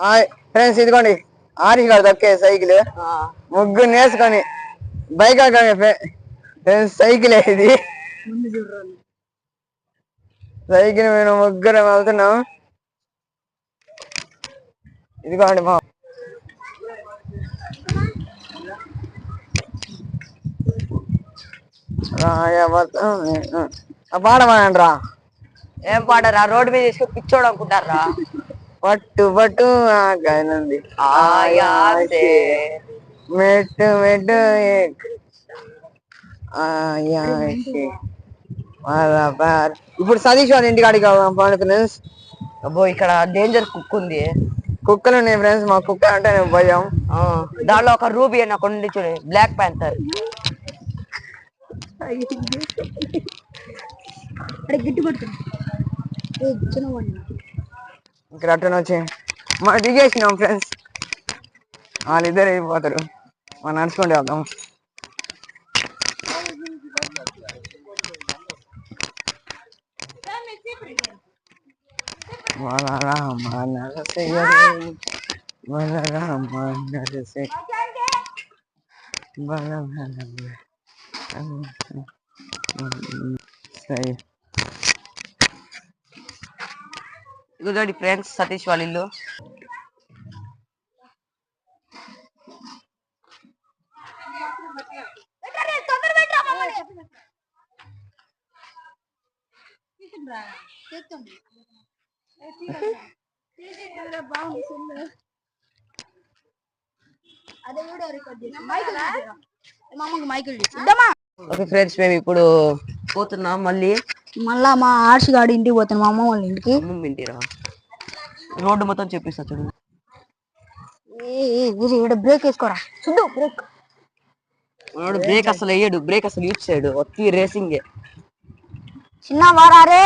Hi friends, ఇదిగోండి ఆరి గారు దక్కే సైకిల్ ముగ్గురు నేర్చుకొని బైక్ సైకిల్ ఇది సైకిల్ మేము ముగ్గురం వెళ్తున్నాం. ఇదిగోండి మా పాడమనండి రా. ఏం పాడరా? రోడ్డు మీద తీసుకొని పిచ్చోడు అనుకుంటారా? పట్టు పట్టు ఆగానంది ఆయాసే మెట్టు మెట్టు ఆయాసే. ఇప్పుడు సతీష్ వాళ్ళ ఇంటికాడికి పోండి ఫ్రెండ్స్. అబ్బో, ఇక్కడ డేంజర్ కుక్ ఉంది. కుక్కలు ఉన్నాయి ఫ్రెండ్స్, మా కుక్క అంటే భయం. దానిలో ఒక రూబీ అని ఒక ఉండి చూడండి, బ్లాక్ ప్యాంథర్. ఇక్కడ అట్టన వచ్చి మా దిగేసినాం ఫ్రెండ్స్. వాళ్ళిద్దరు అయిపోతారు, మనం నడుచుకుంటూ వెళ్దాం. ఇదిగోండి ఫ్రెండ్స్, సతీష్ వాళ్ళ ఇల్లు. ఓకే ఫ్రెండ్స్, మేము ఇప్పుడు పోతున్నాం. మళ్ళా మా ఆర్షి గాడి ఇంటికి పోతాను, మా అమ్మ వాళ్ళ ఇంటికి. ఇంటిరా రోడ్డు మొత్తం చెప్పిస్తా చూడు. ఇక్కడ బ్రేక్ వేసుకోరా చూడు. బ్రేక్ అసలు వేయడు, బ్రేక్ అసలు యూజ్ చేయడు, ఒత్తి రేసింగ్. చిన్న వారా రే.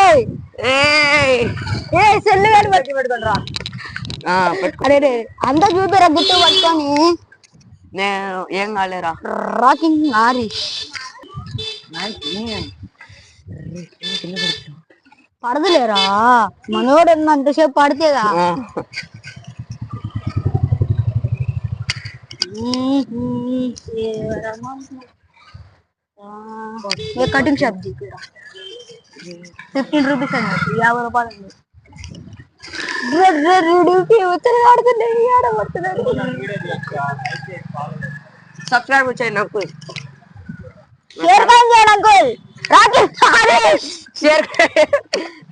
సెల్లు పెట్టుకోండి. అరే అంతా చూపిరా గుట్టు పట్టుకొని. నేను ఏం కాలేరా. రాకింగ్ ఆరిష్ పడదులేరా, మనోడు అంతసేపు పడితేగా. కటింగ్ షాప్ 15 రూపీస్ అండి, 50 రూపాయలు అండి. సబ్స్క్రైబ్ చేయండి అంకుల్. షేర్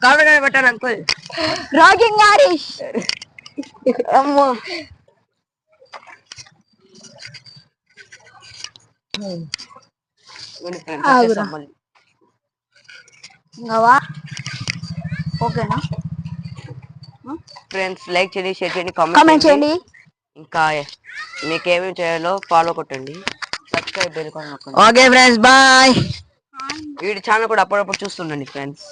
కామెంట్ పెట్టండి అంకుల్. రాకింగ్ ఆరిష్. అమ్మో, ఓకేనా ఫ్రెండ్స్? లైక్ చేయండి, షేర్ చేయండి, కామెంట్ చేయండి. ఇంకా మీకు ఏమేమి చేయాలో ఫాలో కొట్టండి, సబ్స్క్రైబ్ బెల్ కొట్టండి. Okay friends, bye. వీడి ఛానల్ కూడా అప్పుడప్పుడు చూస్తుండండి ఫ్రెండ్స్.